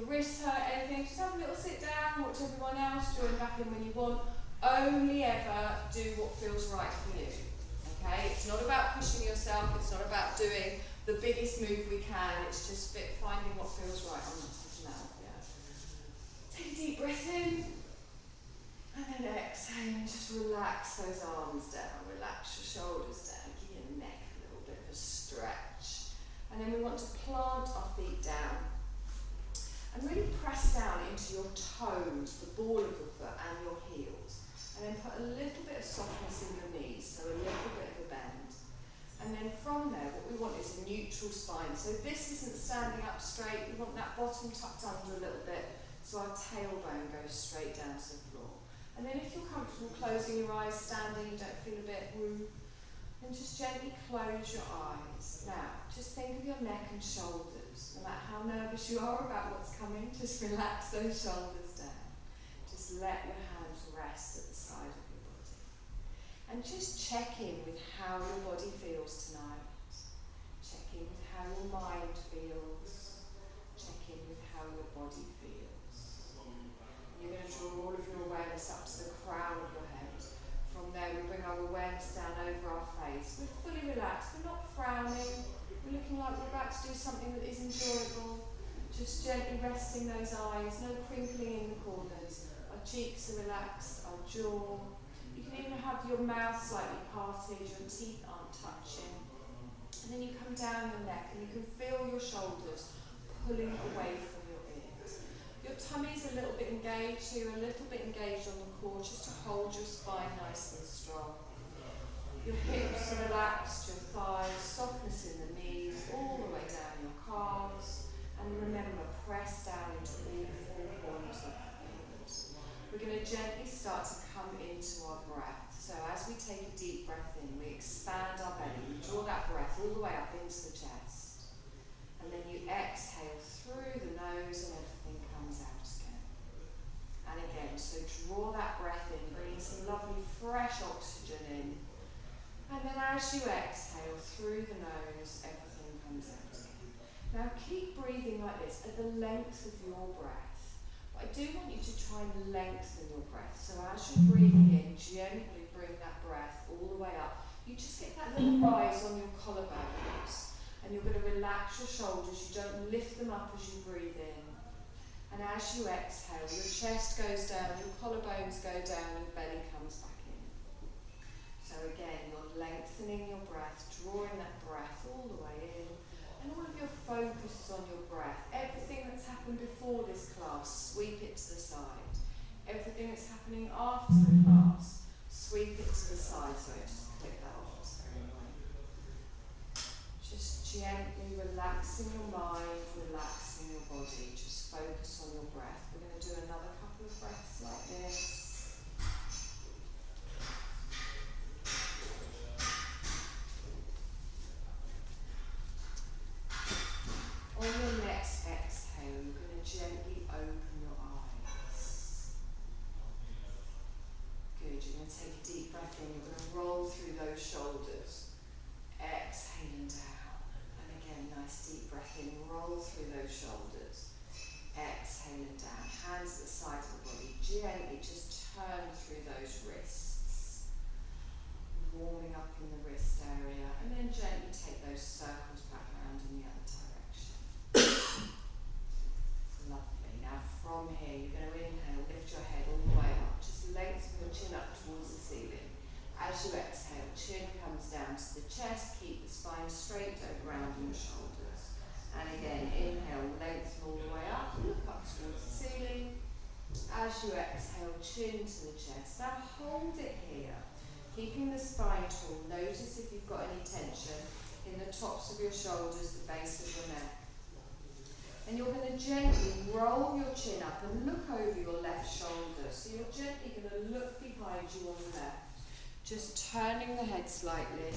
wrists hurt, anything, just have a little sit down, watch everyone else, join back in when you want. Only ever do what feels right for you. Okay? It's not about pushing yourself, it's not about doing the biggest move we can, it's just finding what feels right on that now. Yeah. Take a deep breath in, and then exhale, and just relax those arms down, relax your shoulders down, give your neck a little bit of a stretch. And then we want to plant our feet down and really press down into your toes, the ball of your foot and your heels. And then put a little bit of softness in your knees, so a little bit of a bend. And then from there, what we want is a neutral spine. So this isn't standing up straight, we want that bottom tucked under a little bit, so our tailbone goes straight down to the floor. And then if you're comfortable closing your eyes, standing, you don't feel a bit woo, then just gently close your eyes. Now, just think of your neck and shoulders. No matter how nervous you are about what's coming, just relax those shoulders down. Just let your hands rest at the side of your body. And just check in with how your body feels tonight. Check in with how your mind feels. Check in with how your body feels. You're going to draw all of your awareness up to the crown of your head. From there we bring our awareness down over our face. We're fully relaxed, we're not frowning, we're looking like we're about to do something that is enjoyable. Just gently resting those eyes, no crinkling in the corners. Our cheeks are relaxed, our jaw. You can even have your mouth slightly parted, your teeth aren't touching. And then you come down your neck and you can feel your shoulders pulling away from your ears. Your tummy's a little bit engaged, so you're a little bit engaged on the core just to hold your spine nice and strong. Your hips are relaxed, your thighs, softness in the knees, all the way down your calves. And remember, press down into all four corners of the feet. We're going to gently start to come into our breath. So as we take a deep breath in, we expand our belly, we draw that breath all the way up into the chest. And then you exhale through the nose and everything comes out again. And again, so draw that breath in, bringing some lovely fresh oxygen in. And then as you exhale through the nose, everything comes out again. Now keep breathing like this at the length of your breath. But I do want you to try and lengthen your breath. So as you're breathing in, gently bring that breath all the way up. You just get that little rise on your collarbones. And you're going to relax your shoulders. You don't lift them up as you breathe in. And as you exhale, your chest goes down, your collarbones go down, and belly comes back in. So again, you're lengthening your breath, drawing that breath all the way in. And all of your focus is on your breath. Everything that's happened before this class, sweep it to the side. Everything that's happening after the class, sweep it to the side. So just click that off. Just gently relaxing your mind, relaxing your body. Just focus on your breath. We're going to do another couple of breaths like this. On your next exhale, you're going to gently open your eyes. Good, you're going to take a deep breath in. You're going to roll through those shoulders. Exhaling down. And again, nice deep breath in. Roll through those shoulders. Exhaling down. Hands at the side of the body. Gently just turn through those wrists. Warming up in the wrist area. And then gently take those circles back around in the other direction. Lovely. Now from here, you're going to inhale, lift your head all the way up. Just lengthen your chin up towards the ceiling. As you exhale, chin comes down to the chest. Keep the spine straight, don't round your shoulders. And again, inhale, lengthen all the way up, look up towards the ceiling. As you exhale, chin to the chest. Now hold it here, keeping the spine tall. Notice if you've got any tension in the tops of your shoulders, the base of your neck. And you're going to gently roll your chin up and look over your left shoulder. So you're gently going to look behind you on the left. Just turning the head slightly.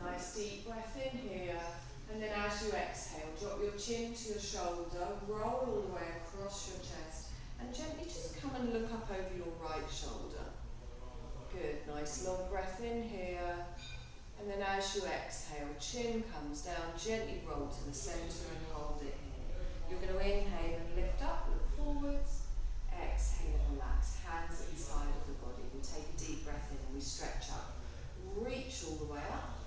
Nice deep breath in here. And then as you exhale, drop your chin to your shoulder, roll all the way across your chest, and gently just come and look up over your right shoulder. Good, nice long breath in here. And then as you exhale, chin comes down, gently roll to the center and hold it here. You're going to inhale and lift up, look forwards. Exhale and relax. Hands at the side of the body. We take a deep breath in and we stretch up. Reach all the way up.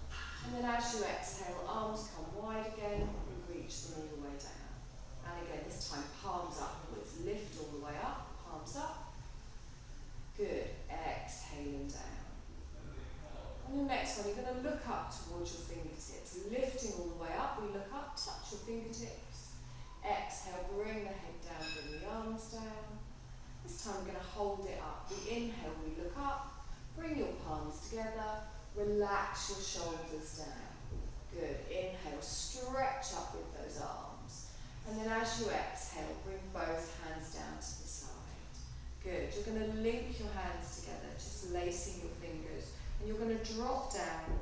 And then as you exhale, arms come wide again. And reach them all the way down. And again, this time palms upwards. Lift all the way up. Palms up. Good. Exhale and down. On the next one, you're going to look up towards your fingertips. Lifting all the way up. We look up, touch your fingertips. Exhale, bring the head down, bring the arms down. This time we're going to hold it up. We inhale, we look up, bring your palms together, relax your shoulders down. Good. Inhale, stretch up with those arms. And then as you exhale, bring both hands down to the side. Good. You're going to link your hands together, just lacing your fingers. And you're going to drop down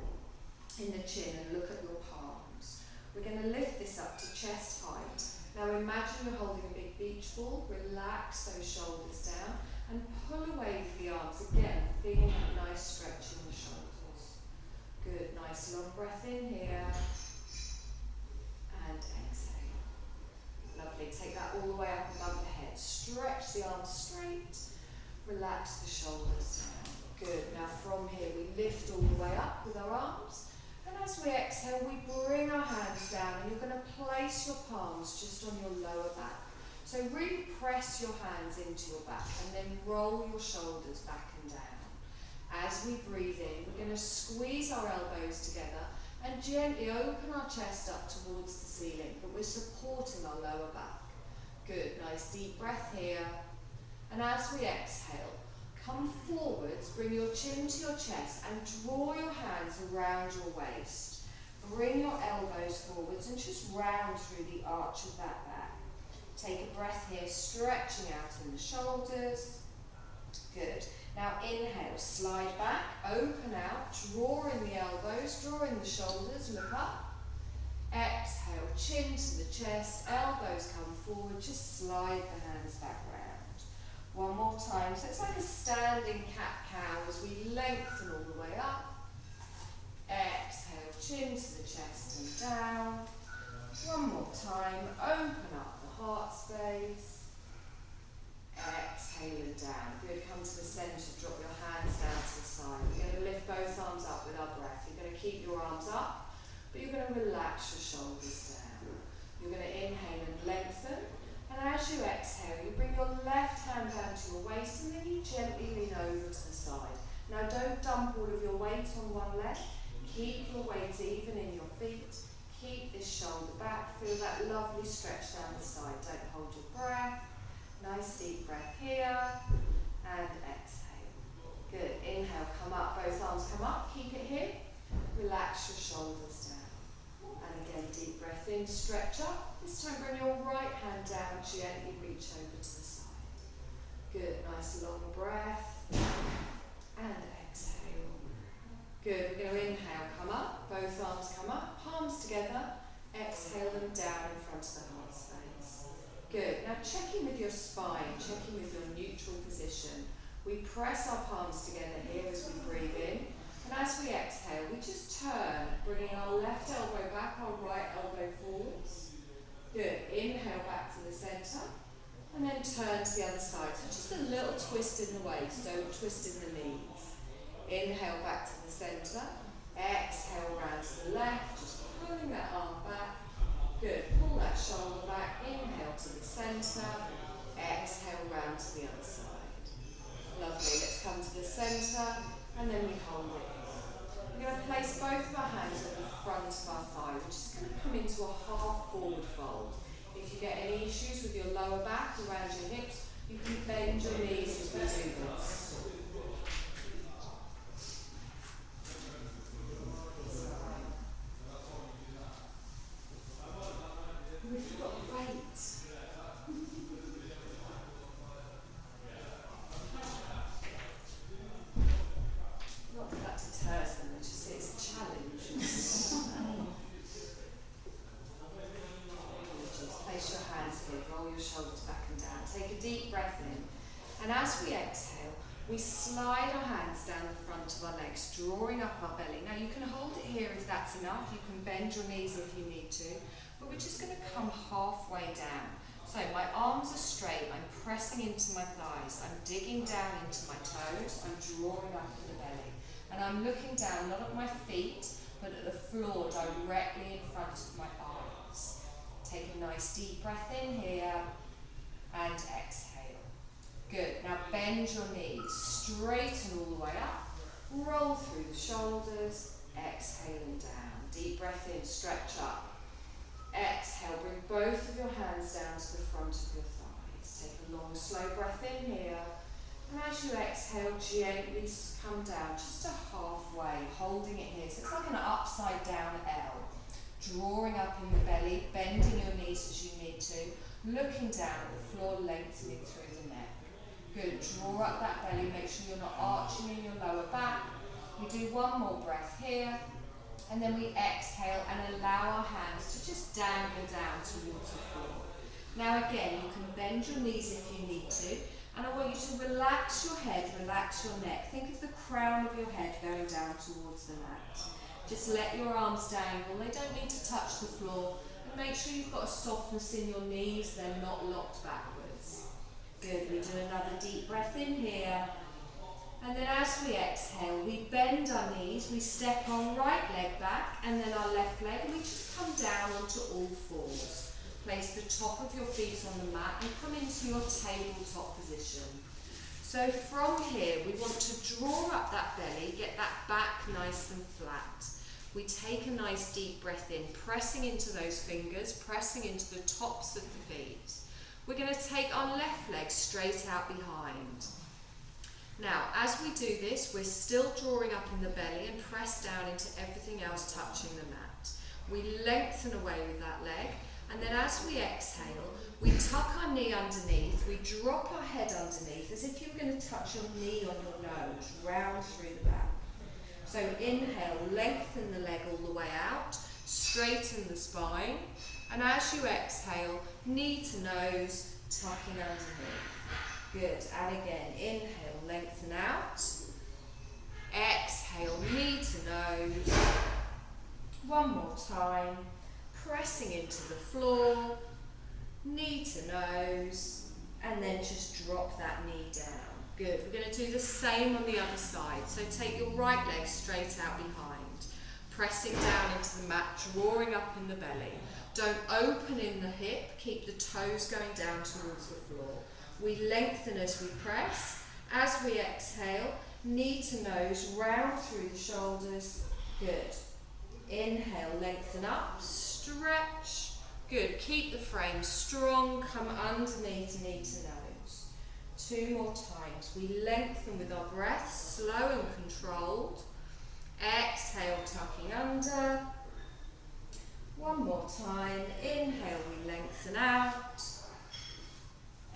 in the chin and look at your palms. We're going to lift this up to chest height. Now imagine you're holding a big beach ball. Relax those shoulders down and pull away with the arms. Again, feeling that nice stretch in the shoulders. Good, nice long breath in here. And exhale. Lovely, take that all the way up above the head. Stretch the arms straight. Relax the shoulders down. Good, now from here we lift all the way up with our arms. And as we exhale, we bring our hands down and you're going to place your palms just on your lower back. So really press your hands into your back and then roll your shoulders back and down. As we breathe in, we're going to squeeze our elbows together and gently open our chest up towards the ceiling, but we're supporting our lower back. Good, nice deep breath here. And as we exhale, come forwards, bring your chin to your chest and draw your hands around your waist. Bring your elbows forwards and just round through the arch of that back. Take a breath here, stretching out in the shoulders. Good. Now inhale, slide back, open out, draw in the elbows, draw in the shoulders, look up. Exhale, chin to the chest, elbows come forward, just slide the hands back round. One more time. So it's like a standing cat-cow as we lengthen all the way up. Exhale, chin to the chest and down. One more time. Open up the heart space. Exhale and down. Good. Come to the centre. Drop your hands down to the side. We're going to lift both arms up with our breath. You're going to keep your arms up, but you're going to relax your shoulders down. You're going to inhale and lengthen. And as you exhale, you bring your left hand down to your waist and then you gently lean over to the side. Now don't dump all of your weight on one leg. Keep your weight even in your feet. Keep this shoulder back. Feel that lovely stretch down the side. Don't hold your breath. Nice deep breath here. And exhale. Good. Inhale, come up. Both arms come up. Keep it here. Relax your shoulders down. And again, deep breath in, stretch up. This time bring your right hand down, gently reach over to the side. Good, nice long breath. And exhale. Good, we're going to inhale, come up, both arms come up, palms together. Exhale them down in front of the heart space. Good, now checking with your spine, checking with your neutral position. We press our palms together here as we breathe in. And as we exhale, we just turn, bringing our left elbow back, our right elbow forwards. Good. Inhale back to the centre. And then turn to the other side. So just a little twist in the waist, don't twist in the knees. Inhale back to the centre. Exhale round to the left, just pulling that arm back. Good. Pull that shoulder back. Inhale to the centre. Exhale round to the other side. Lovely. Let's come to the centre. And then we hold it. We're going to place both of our hands on the front of our thigh. We're just going to come into a half forward fold. If you get any issues with your lower back around your hips, you can bend your knees as we do this. We've got weight. Not that that deters them, I just say it's a challenge. Place your hands here, roll your shoulders back and down. Take a deep breath in. And as we exhale, we slide our hands down the front of our legs, drawing up our belly. Now you can hold it here if that's enough. You can bend your knees if you need to. but we're just going to come halfway down. So my arms are straight, I'm pressing into my thighs, I'm digging down into my toes, I'm drawing up in the belly. And I'm looking down, not at my feet, but at the floor directly in front of my eyes. Take a nice deep breath in here, and exhale. Good, now bend your knees, straighten all the way up, roll through the shoulders, exhaling down. Deep breath in, stretch up. Exhale, bring both of your hands down to the front of your thighs. Take a long, slow breath in here. And as you exhale, gently come down just to halfway, holding it here. So it's like an upside down L. Drawing up in the belly, bending your knees as you need to. Looking down at the floor, lengthening through the neck. Good, draw up that belly, make sure you're not arching in your lower back. We do one more breath here. And then we exhale and allow our hands to just dangle down towards the floor. Now again, you can bend your knees if you need to, and I want you to relax your head, relax your neck. Think of the crown of your head going down towards the mat. Just let your arms dangle, they don't need to touch the floor, and make sure you've got a softness in your knees, they're not locked backwards. Good, we do another deep breath in here. And then as we exhale, we bend our knees, we step our right leg back and then our left leg, and we just come down onto all fours. Place the top of your feet on the mat and come into your tabletop position. So from here, we want to draw up that belly, get that back nice and flat. We take a nice deep breath in, pressing into those fingers, pressing into the tops of the feet. We're going to take our left leg straight out behind. Now, as we do this, we're still drawing up in the belly and press down into everything else touching the mat. We lengthen away with that leg, and then as we exhale, we tuck our knee underneath, we drop our head underneath as if you were going to touch your knee on your nose, round through the back. So inhale, lengthen the leg all the way out, straighten the spine, and as you exhale, knee to nose, tucking underneath. Good, and again, inhale, lengthen out. Exhale, knee to nose. One more time, pressing into the floor, knee to nose, and then just drop that knee down. Good, we're going to do the same on the other side. So take your right leg straight out behind, pressing down into the mat, drawing up in the belly. Don't open in the hip, keep the toes going down towards the floor. We lengthen as we press. As we exhale, knee to nose, round through the shoulders. Good. Inhale, lengthen up, stretch. Good. Keep the frame strong. Come underneath, knee to nose. Two more times. We lengthen with our breath, slow and controlled. Exhale, tucking under. One more time. Inhale, we lengthen out.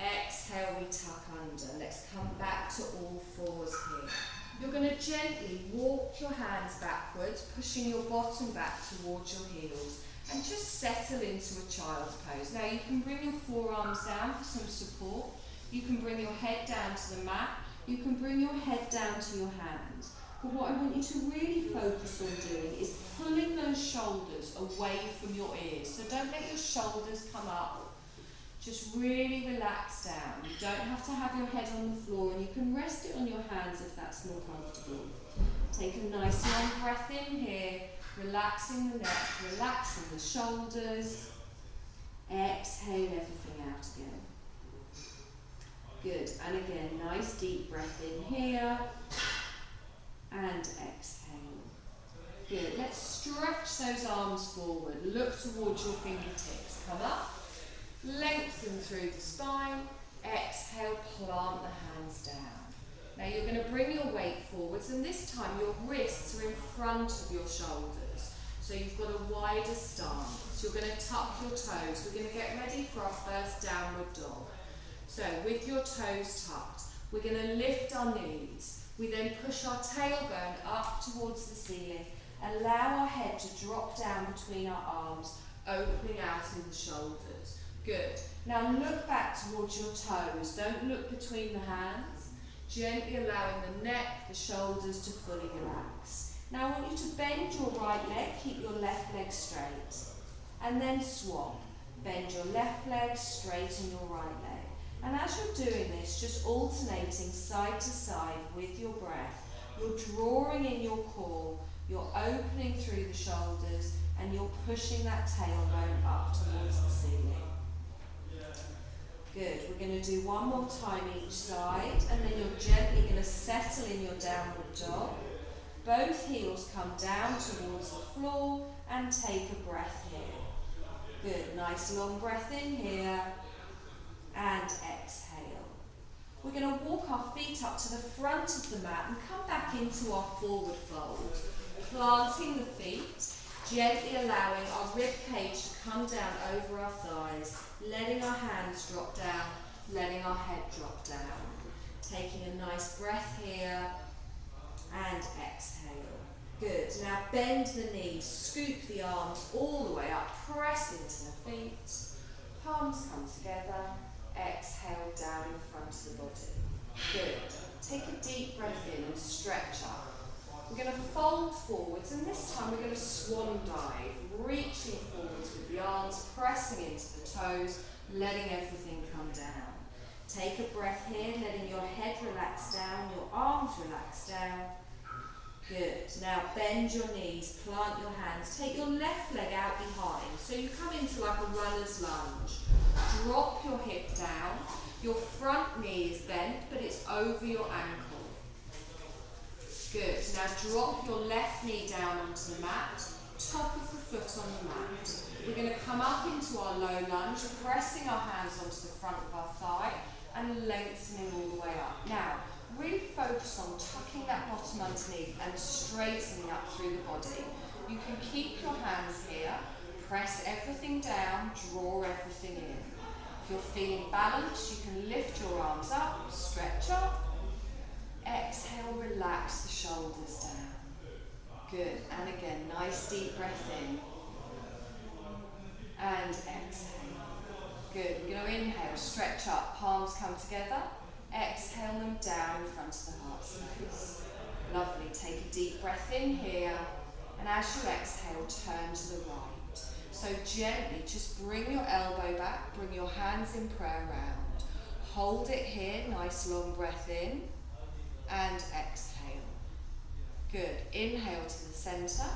Exhale, we tuck under. Let's come back to all fours here. You're going to gently walk your hands backwards, pushing your bottom back towards your heels, and just settle into a child's pose. Now you can bring your forearms down for some support. You can bring your head down to the mat. You can bring your head down to your hands. But what I want you to really focus on doing is pulling those shoulders away from your ears. So don't let your shoulders come up. Just really relax down. You don't have to have your head on the floor, and you can rest it on your hands if that's more comfortable. Take a nice long breath in here, relaxing the neck, relaxing the shoulders. Exhale everything out again. Good, and again, nice deep breath in here, and exhale. Good, let's stretch those arms forward, look towards your fingertips, come up. Lengthen through the spine, exhale, plant the hands down. Now you're going to bring your weight forwards, and this time your wrists are in front of your shoulders. So you've got a wider stance. You're going to tuck your toes. We're going to get ready for our first downward dog. So with your toes tucked, we're going to lift our knees. We then push our tailbone up towards the ceiling, allow our head to drop down between our arms, opening out in the shoulders. Good. Now look back towards your toes. Don't look between the hands. Gently allowing the neck, the shoulders to fully relax. Now I want you to bend your right leg, keep your left leg straight. and then swan. Bend your left leg, straighten your right leg. And as you're doing this, just alternating side to side with your breath, you're drawing in your core, you're opening through the shoulders, and you're pushing that tailbone up towards the ceiling. Good. We're going to do one more time each side, and then you're gently going to settle in your downward dog. Both heels come down towards the floor and take a breath here. Good. Nice long breath in here and exhale. We're going to walk our feet up to the front of the mat and come back into our forward fold, planting the feet, gently allowing our rib cage to come down over our thighs, letting our hands drop down, letting our head drop down. Taking a nice breath here and exhale. Good. Now bend the knees, scoop the arms all the way up, press into the feet, palms come together, exhale down in front of the body. Good. Take a deep breath in and stretch up. We're going to fold forwards, and this time we're going to swan dive, reaching forwards with the arms, pressing into the toes, letting everything come down. Take a breath here, letting your head relax down, your arms relax down. Good. Now bend your knees, plant your hands, take your left leg out behind. So you come into like a runner's lunge. Drop your hip down. Your front knee is bent, but it's over your ankle. Good. Now drop your left knee down onto the mat, top of the foot on the mat. We're going to come up into our low lunge, pressing our hands onto the front of our thigh and lengthening all the way up. Now, really focus on tucking that bottom underneath and straightening up through the body. You can keep your hands here, press everything down, draw everything in. If you're feeling balanced, you can lift your arms up, stretch up. Exhale, relax the shoulders down. Good. And again, nice deep breath in. And exhale. Good. We're going to inhale, stretch up, palms come together. Exhale them down in front of the heart space. Lovely. Take a deep breath in here. And as you exhale, turn to the right. So gently, just bring your elbow back, bring your hands in prayer round. Hold it here, nice long breath in. And exhale. Good. Inhale to the center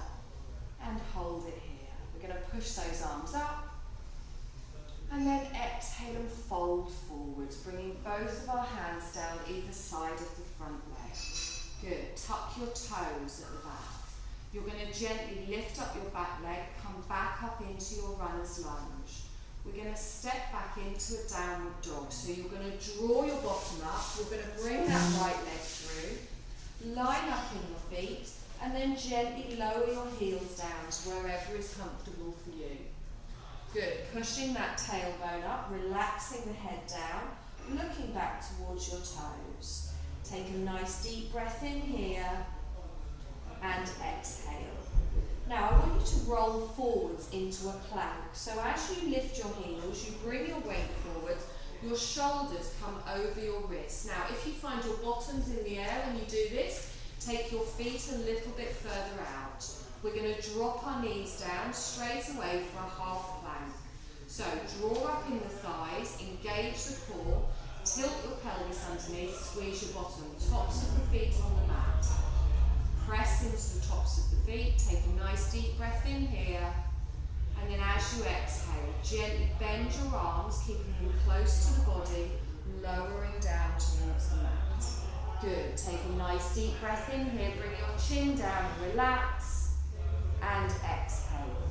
and hold it here. We're going to push those arms up and then exhale and fold forwards, bringing both of our hands down either side of the front leg. Good. Tuck your toes at the back. You're going to gently lift up your back leg, come back up into your runner's lunge. We're going to step back into a downward dog. So you're going to draw your bottom up. You're going to bring that right leg through. Line up in your feet. And then gently lower your heels down to wherever is comfortable for you. Good. Pushing that tailbone up. Relaxing the head down. Looking back towards your toes. Take a nice deep breath in here. And exhale. Now I want you to roll forwards into a plank. So as you lift your heels, you bring your weight forwards, your shoulders come over your wrists. Now if you find your bottoms in the air when you do this, take your feet a little bit further out. We're going to drop our knees down straight away for a half plank. So draw up in the thighs, engage the core, tilt your pelvis underneath, squeeze your bottom, tops of the feet on the mat. Press into the tops of the feet, take a nice deep breath in here, and then as you exhale, gently bend your arms, keeping them close to the body, lowering down towards the mat. Good. Take a nice deep breath in here, bring your chin down, relax, and exhale.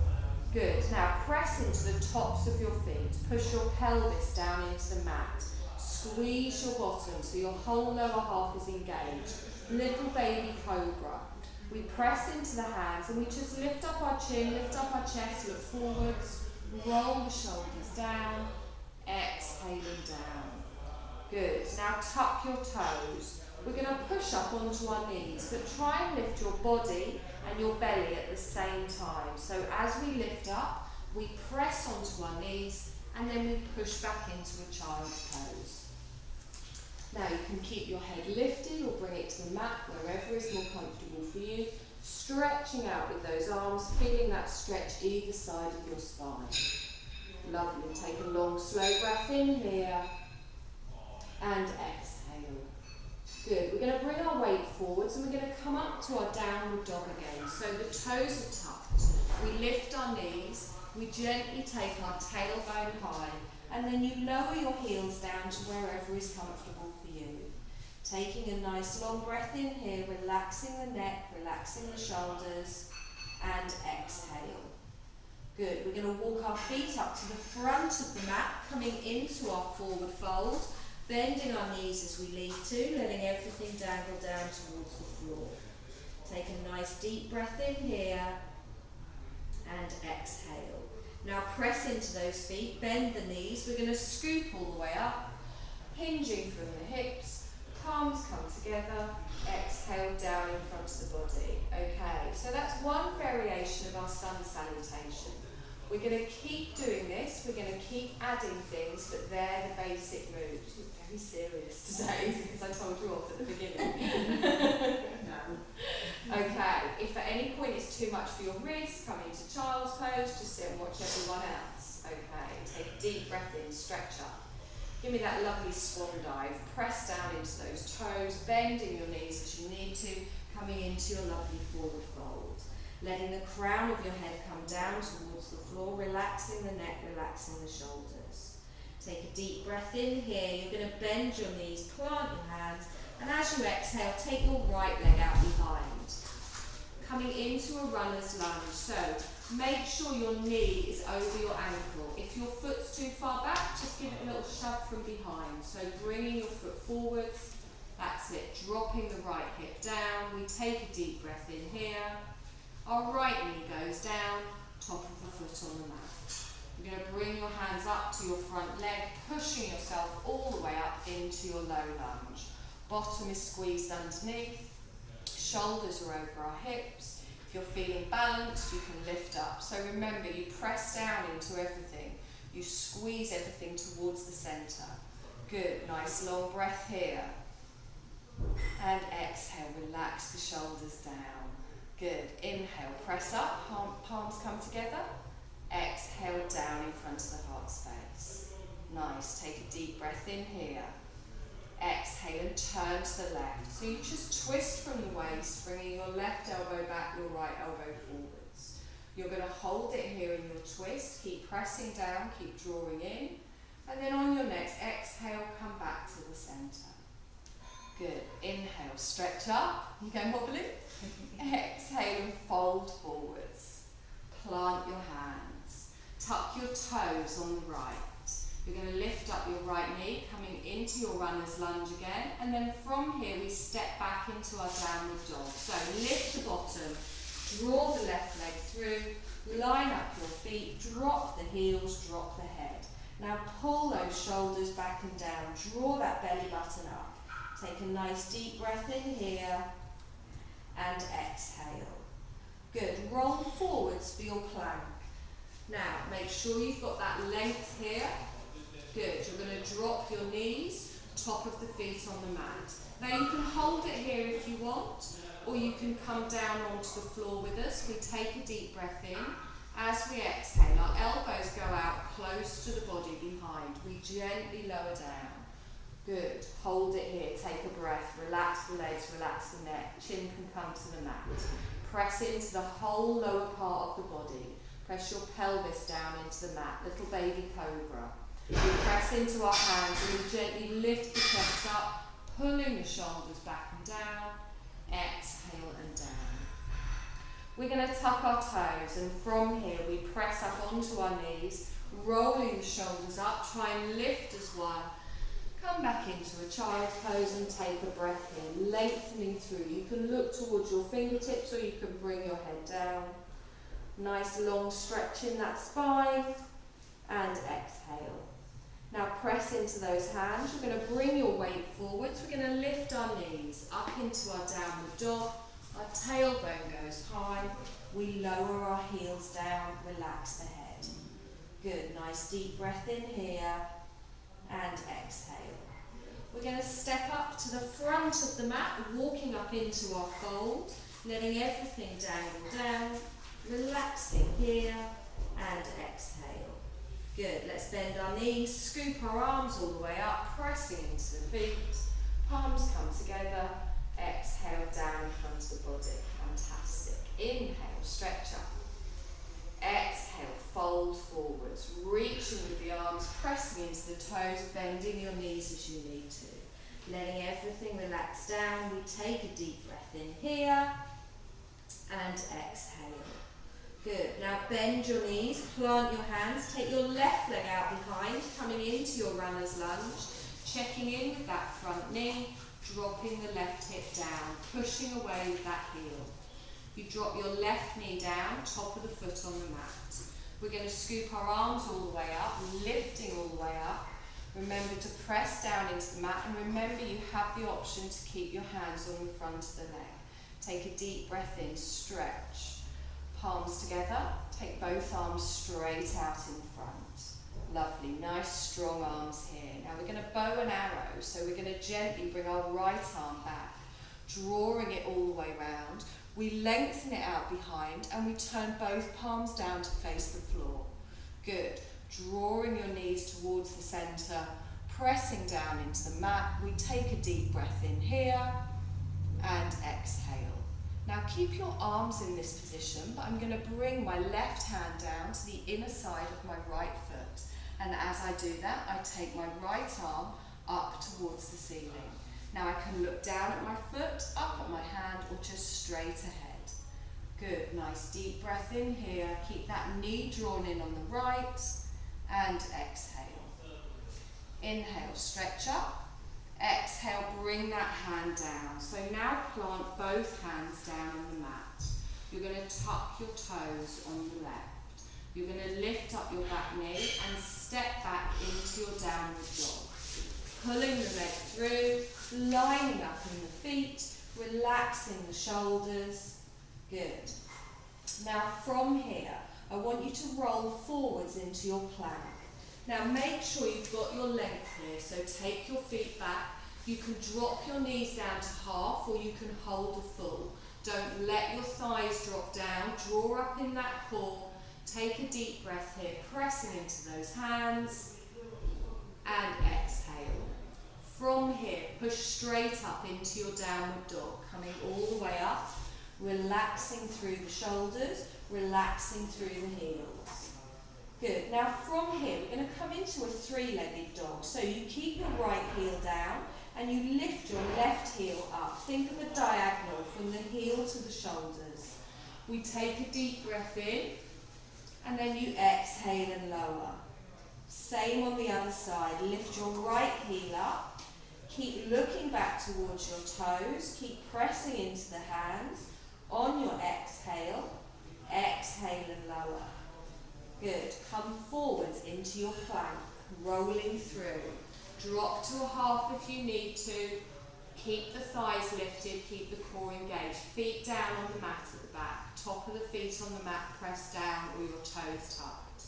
Good. Now press into the tops of your feet, push your pelvis down into the mat, squeeze your bottom so your whole lower half is engaged. Little baby cobra. We press into the hands and we just lift up our chin, lift up our chest, look forwards, roll the shoulders down, exhaling down. Good. Now tuck your toes. We're going to push up onto our knees, but try and lift your body and your belly at the same time. So as we lift up, we press onto our knees and then we push back into a child's pose. Now you can keep your head lifted or bring it to the mat, wherever is more comfortable for you. Stretching out with those arms, feeling that stretch either side of your spine. Lovely. Take a long, slow breath in here and exhale. Good. We're going to bring our weight forwards and we're going to come up to our downward dog again. So the toes are tucked. We lift our knees. We gently take our tailbone high and then you lower your heels down to wherever is comfortable for you. Taking a nice long breath in here, relaxing the neck, relaxing the shoulders and exhale. Good. We're going to walk our feet up to the front of the mat, coming into our forward fold, bending our knees as we lead to, letting everything dangle down towards the floor. Take a nice deep breath in here and exhale. Now press into those feet, bend the knees. We're going to scoop all the way up, hinging from the hips, palms come together, exhale down in front of the body. Okay, so that's one variation of our sun salutation. We're going to keep doing this, we're going to keep adding things, but they're the basic moves. You're very serious today because I told you off at the beginning. Okay, if at any point it's too much for your wrists, come into child's pose, just sit and watch everyone else. Okay, take a deep breath in, stretch up. Give me that lovely swan dive, press down into those toes, bending your knees as you need to, coming into your lovely forward fold. Letting the crown of your head come down towards the floor, relaxing the neck, relaxing the shoulders. Take a deep breath in here. You're going to bend your knees, plant your hands, and as you exhale, take your right leg out behind. Coming into a runner's lunge. So make sure your knee is over your ankle. If your foot's too far back, just give it a little shove from behind. So bringing your foot forwards. That's it. Dropping the right hip down. We take a deep breath in here. Our right knee goes down, top of the foot on the mat. You're going to bring your hands up to your front leg, pushing yourself all the way up into your low lunge. Bottom is squeezed underneath, shoulders are over our hips. If you're feeling balanced, you can lift up. So remember, you press down into everything. You squeeze everything towards the centre. Good, nice long breath here. And exhale, relax the shoulders down. Good. Inhale, press up, palms come together. Exhale, down in front of the heart space. Nice. Take a deep breath in here. Exhale and turn to the left. So you just twist from the waist, bringing your left elbow back, your right elbow forwards. You're going to hold it here in your twist. Keep pressing down, keep drawing in. And then on your next exhale, come back to the centre. Good. Inhale, stretch up. You go wobbly. Exhale and fold forwards. Plant your hands. Tuck your toes on the right. You're going to lift up your right knee, coming into your runner's lunge again. And then from here, we step back into our downward dog. So lift the bottom, draw the left leg through, line up your feet, drop the heels, drop the head. Now pull those shoulders back and down. Draw that belly button up. Take a nice deep breath in here and exhale. Good. Roll forwards for your plank. Now make sure you've got that length here. Good. You're going to drop your knees, top of the feet on the mat. Now you can hold it here if you want, or you can come down onto the floor with us. We take a deep breath in. As we exhale, our elbows go out close to the body behind. We gently lower down. Good. Hold it here. Take a breath. Relax the legs, relax the neck. Chin can come to the mat. Press into the whole lower part of the body. Press your pelvis down into the mat. Little baby cobra. We press into our hands and we gently lift the chest up, pulling the shoulders back and down. Exhale and down. We're going to tuck our toes, and from here we press up onto our knees, rolling the shoulders up. Try and lift as one. Come back into a child's pose and take a breath in, lengthening through. You can look towards your fingertips or you can bring your head down. Nice long stretch in that spine and exhale. Now press into those hands. You're going to bring your weight forwards. We're going to lift our knees up into our downward dog. Our tailbone goes high. We lower our heels down, relax the head. Good, nice deep breath in here and exhale. We're going to step up to the front of the mat, walking up into our fold. letting everything dangle down, relaxing here, and exhale. Good, let's bend our knees, scoop our arms all the way up, pressing into the feet, palms come together, exhale down in front of the body, fantastic. Inhale, stretch up. Exhale, fold forwards, reaching with the arms, pressing into the toes, bending your knees as you need to. Letting everything relax down, we take a deep breath in here, and exhale. Good, now bend your knees, plant your hands, take your left leg out behind, coming into your runner's lunge, checking in with that front knee, dropping the left hip down, pushing away with that heel. You drop your left knee down, top of the foot on the mat. We're going to scoop our arms all the way up, lifting all the way up. Remember to press down into the mat, and remember you have the option to keep your hands on the front of the leg. Take a deep breath in, stretch. Palms together, take both arms straight out in front. Lovely, nice strong arms here. Now we're going to bow and arrow, so we're going to gently bring our right arm back, drawing it all the way round. We lengthen it out behind and we turn both palms down to face the floor. Good. Drawing your knees towards the centre, pressing down into the mat. We take a deep breath in here and exhale. Now keep your arms in this position, but I'm going to bring my left hand down to the inner side of my right foot. And as I do that, I take my right arm up towards the ceiling. Now I can look down at my foot, up at my hand, or just straight ahead. Good, nice deep breath in here. Keep that knee drawn in on the right, and exhale. Inhale, stretch up. Exhale, bring that hand down. So now plant both hands down on the mat. You're going to tuck your toes on the left. You're going to lift up your back knee and step back into your downward dog. Pulling the leg through, lining up in the feet, relaxing the shoulders. Good. Now from here, I want you to roll forwards into your plank. Now make sure you've got your length here, so take your feet back. You can drop your knees down to half, or you can hold the full. Don't let your thighs drop down, draw up in that core. Take a deep breath here, pressing into those hands, and exhale. From here, push straight up into your downward dog, coming all the way up, relaxing through the shoulders, relaxing through the heels. Good. Now from here, we're going to come into a three-legged dog. So you keep your right heel down and you lift your left heel up. Think of a diagonal from the heel to the shoulders. We take a deep breath in and then you exhale and lower. Same on the other side. Lift your right heel up. Keep looking back towards your toes. Keep pressing into the hands. On your exhale, exhale and lower. Good. Come forwards into your plank, rolling through. Drop to a half if you need to. Keep the thighs lifted, keep the core engaged. Feet down on the mat at the back. Top of the feet on the mat, press down or your toes tucked.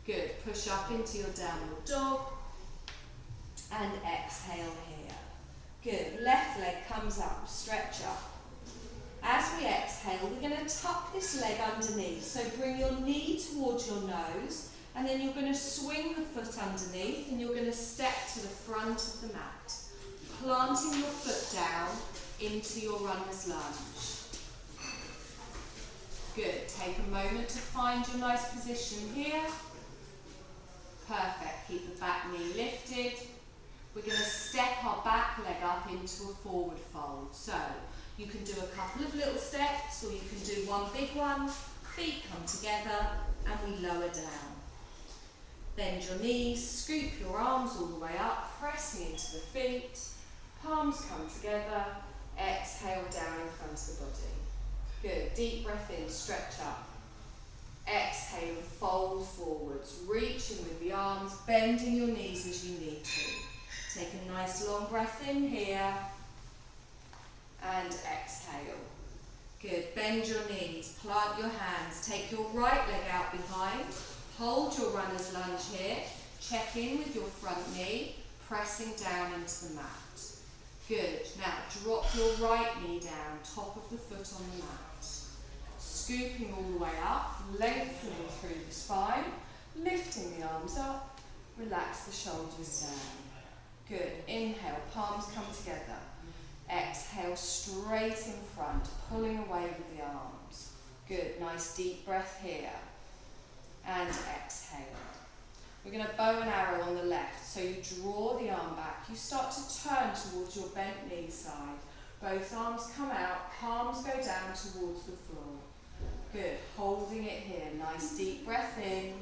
Good. Push up into your downward dog. And exhale here. Good. Left leg comes up, stretch up. As we exhale, we're going to tuck this leg underneath. So bring your knee towards your nose, and then you're going to swing the foot underneath, and you're going to step to the front of the mat, planting your foot down into your runner's lunge. Good. Take a moment to find your nice position here. Perfect. Keep the back knee lifted. We're going to step our back leg up into a forward fold. So you can do a couple of little steps, or you can do one big one. Feet come together and we lower down. Bend your knees, scoop your arms all the way up, pressing into the feet. Palms come together. Exhale down in front of the body. Good. Deep breath in, stretch up. Exhale, fold forwards, reaching with the arms, bending your knees as you need to. Take a nice long breath in here. And exhale. Good. Bend your knees, plant your hands, take your right leg out behind, hold your runner's lunge here, check in with your front knee, pressing down into the mat. Good. Now drop your right knee down, top of the foot on the mat. Scooping all the way up, lengthening through the spine, lifting the arms up, relax the shoulders down. Good. Inhale, palms come together. Exhale, straight in front, pulling away with the arms. Good. Nice deep breath here. And exhale. We're going to bow and arrow on the left. So you draw the arm back. You start to turn towards your bent knee side. Both arms come out, palms go down towards the floor. Good. Holding it here. Nice deep breath in.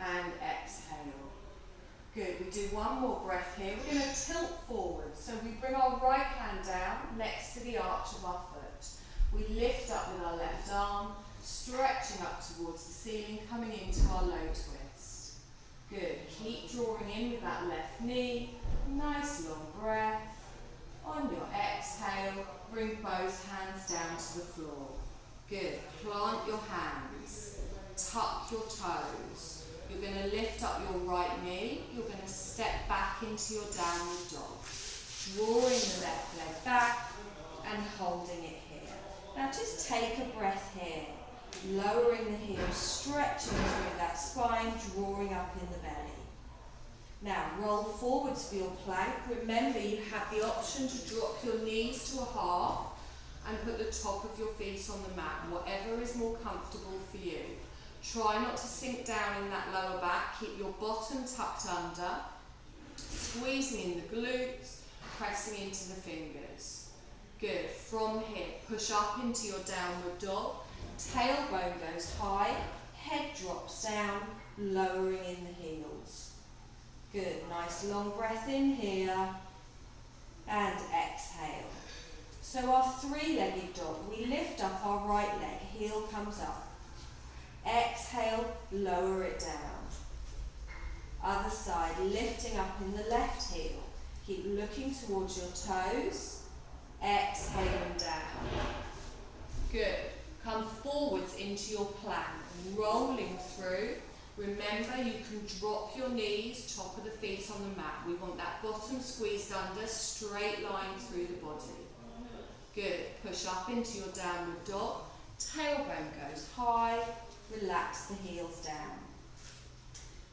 And exhale. Good. We do one more breath here. We're going to tilt forward. So we bring our right hand down next to the arch of our foot. We lift up with our left arm, stretching up towards the ceiling, coming into our low twist. Good. Keep drawing in with that left knee. Nice long breath. On your exhale, bring both hands down to the floor. Good. Plant your hands. Tuck your toes. You're going to lift up your right knee. You're going to step back into your downward dog. Drawing the left leg back and holding it here. Now just take a breath here. Lowering the heels, stretching through that spine, drawing up in the belly. Now roll forwards for your plank. Remember you have the option to drop your knees to a half and put the top of your feet on the mat, whatever is more comfortable for you. Try not to sink down in that lower back. Keep your bottom tucked under, squeezing in the glutes, pressing into the fingers. Good. From here, push up into your downward dog. Tailbone goes high, head drops down, lowering in the heels. Good. Nice long breath in here and exhale. So our three-legged dog, we lift up our right leg, heel comes up. Exhale, lower it down. Other side, lifting up in the left heel. Keep looking towards your toes. Exhaling down. Good. Come forwards into your plank, rolling through. Remember, you can drop your knees, top of the feet on the mat. We want that bottom squeezed under, straight line through the body. Good. Push up into your downward dog. Tailbone goes high. Relax the heels down.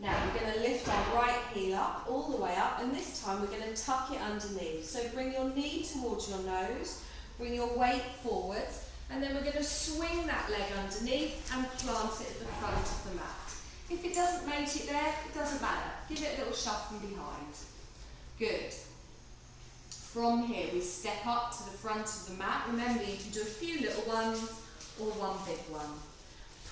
Now we're going to lift our right heel up, all the way up, and this time we're going to tuck it underneath. So bring your knee towards your nose, bring your weight forwards, and then we're going to swing that leg underneath and plant it at the front of the mat. If it doesn't make it there, it doesn't matter. Give it a little shove from behind. Good. From here, we step up to the front of the mat. Remember, you can do a few little ones or one big one.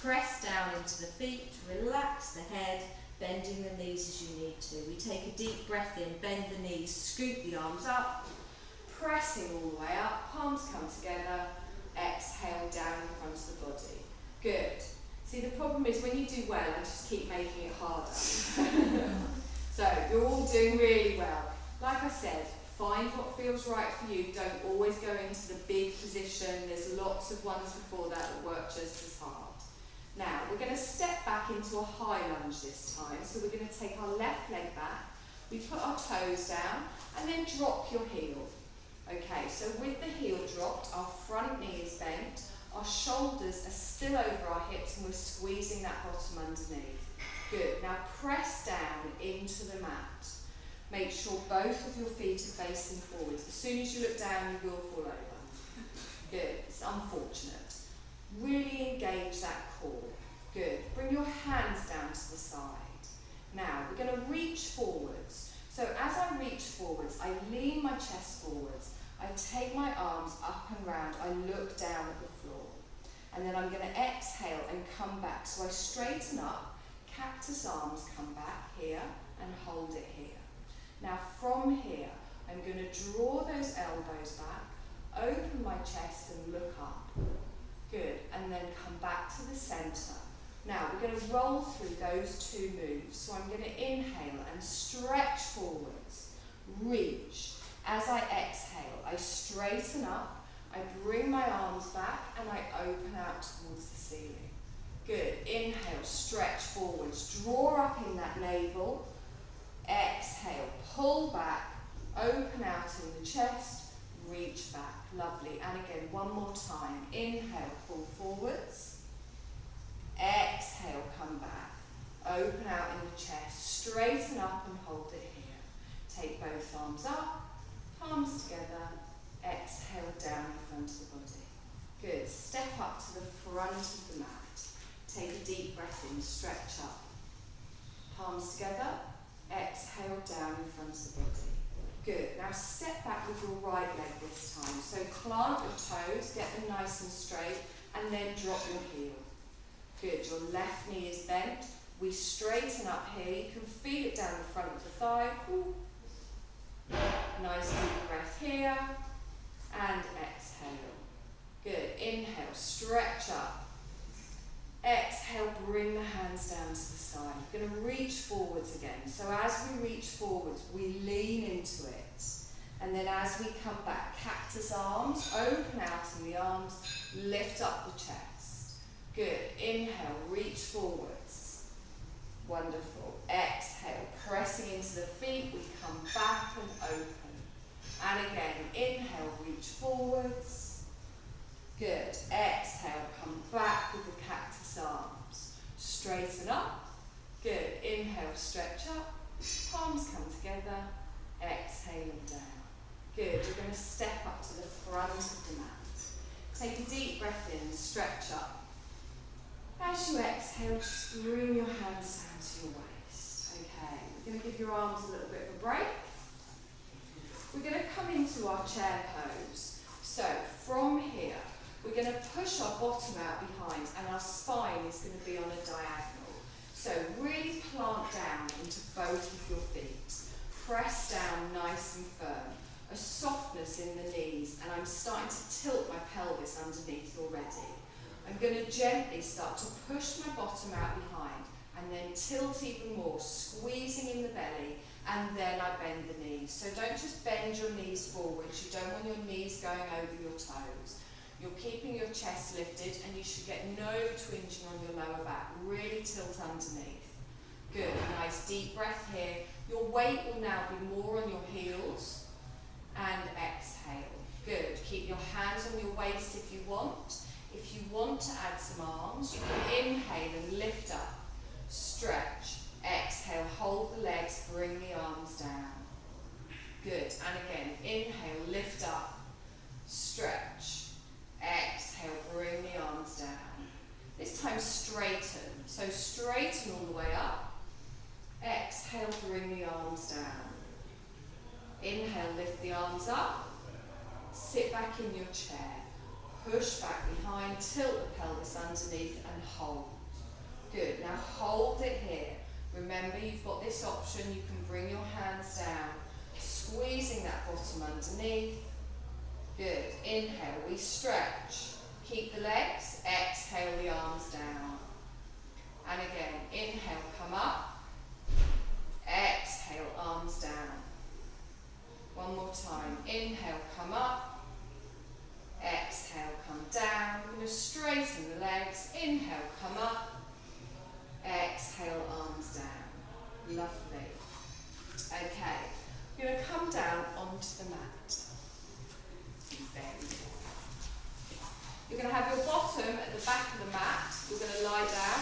Press down into the feet, relax the head, bending the knees as you need to. We take a deep breath in, bend the knees, scoop the arms up, pressing all the way up, palms come together, exhale down in front of the body. Good. See, the problem is when you do well, I just keep making it harder. So, you're all doing really well. Like I said, find what feels right for you. Don't always go into the big position. There's lots of ones before that work just as hard. Now, we're going to step back into a high lunge this time. So we're going to take our left leg back, we put our toes down, and then drop your heel. Okay, so with the heel dropped, our front knee is bent, our shoulders are still over our hips, and we're squeezing that bottom underneath. Good. Now press down into the mat. Make sure both of your feet are facing forwards. As soon as you look down, you will fall over. Good. It's unfortunate. Really engage that core. Good. Bring your hands down to the side. Now, we're going to reach forwards. So as I reach forwards, I lean my chest forwards. I take my arms up and round. I look down at the floor. And then I'm going to exhale and come back. So I straighten up, cactus arms come back here and hold it here. Now from here, I'm going to draw those elbows back, open my chest and look up. Good, and then come back to the centre. Now we're going to roll through those two moves. So I'm going to inhale and stretch forwards, reach. As I exhale, I straighten up, I bring my arms back and I open out towards the ceiling. Good, inhale, stretch forwards, draw up in that navel. Exhale, pull back, open out in the chest, Lovely. And again, one more time. Inhale, pull forwards. Exhale, come back. Open out in the chest. Straighten up and hold it here. Take both arms up, palms together. Exhale down in front of the body. Good. Step up to the front of the mat. Take a deep breath in, stretch up. Palms together. Exhale down in front of the body. Good. Now step back with your right leg this time. So plant your toes, get them nice and straight, and then drop your heel. Good. Your left knee is bent. We straighten up here. You can feel it down the front of the thigh. Ooh. Nice deep breath here. And exhale. Good. Inhale, stretch up. Exhale, bring the hands down to the side. You're going to reach forwards again. So as we reach forwards, we lean into it. And then as we come back, cactus arms, open out in the arms, lift up the chest. Good. Inhale, reach forwards. Wonderful. Exhale, pressing into the feet, we come back and open. And again, inhale, reach forwards. Good. Exhale, come back with the cactus arms. Straighten up. Good. Inhale, stretch up. Palms come together. Exhale and down. Good. You're going to step up to the front of the mat. Take a deep breath in, stretch up. As you exhale, just bring your hands down to your waist. Okay. You're going to give your arms a little bit of a break. We're going to come into our chair pose. So from here, we're going to push our bottom out behind and our spine is going to be on a diagonal. So really plant down into both of your feet. Press down nice and firm. A softness in the knees, and I'm starting to tilt my pelvis underneath already. I'm going to gently start to push my bottom out behind and then tilt even more, squeezing in the belly, and then I bend the knees. So don't just bend your knees forwards. You don't want your knees going over your toes. You're keeping your chest lifted, and you should get no twinging on your lower back. Really tilt underneath. Good. Nice deep breath here. Your weight will now be more on your heels. And exhale. Good. Keep your hands on your waist if you want. If you want to add some arms, you can inhale and lift up. Stretch. Exhale. Hold the legs. Bring the arms down. Good. And again, inhale, lift up. Stretch. Exhale, bring the arms down. This time straighten. So straighten all the way up. Exhale, bring the arms down. Inhale, lift the arms up. Sit back in your chair. Push back behind, tilt the pelvis underneath and hold. Good. Now hold it here. Remember, you've got this option. You can bring your hands down, squeezing that bottom underneath. Good. Inhale, we stretch. Keep the legs. Exhale, the arms down. And again, inhale, come up. Exhale, arms down. One more time. Inhale, come up. Exhale, come down. We're going to straighten the legs. Inhale, come up. Exhale, arms down. Lovely. Okay. We're going to come down onto the mat. Very good. You're going to have your bottom at the back of the mat. You're going to lie down.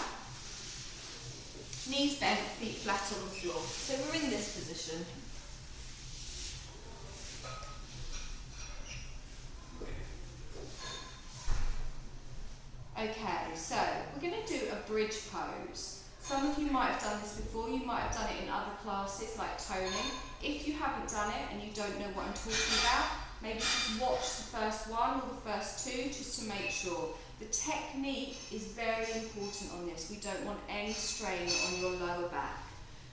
Knees bent, feet flat on the floor. So we're in this position. Okay, so we're going to do a bridge pose. Some of you might have done this before. You might have done it in other classes like toning. If you haven't done it and you don't know what I'm talking about, maybe just watch the first one or the first two just to make sure. The technique is very important on this. We don't want any strain on your lower back.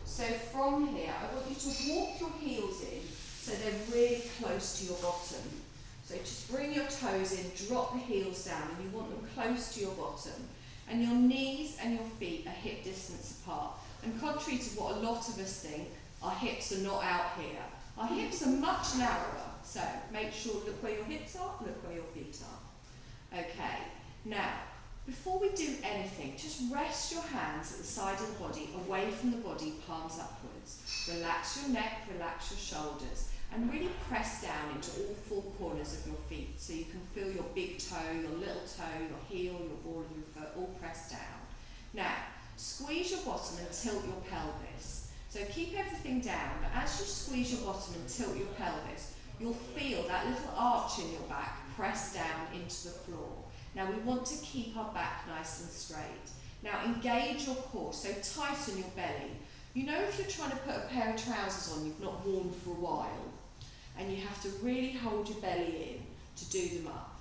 So from here, I want you to walk your heels in so they're really close to your bottom. So just bring your toes in, drop the heels down, and you want them close to your bottom. And your knees and your feet are hip distance apart. And contrary to what a lot of us think, our hips are not out here. Our hips are much narrower. So make sure, look where your hips are, look where your feet are. Okay, now, before we do anything, just rest your hands at the side of the body, away from the body, palms upwards. Relax your neck, relax your shoulders. and really press down into all four corners of your feet so you can feel your big toe, your little toe, your heel, your ball of your foot all pressed down. Now, squeeze your bottom and tilt your pelvis. So keep everything down, but as you squeeze your bottom and tilt your pelvis, you'll feel that little arch in your back press down into the floor. Now we want to keep our back nice and straight. Now engage your core, so tighten your belly. You know, if you're trying to put a pair of trousers on you've not worn for a while, and you have to really hold your belly in to do them up.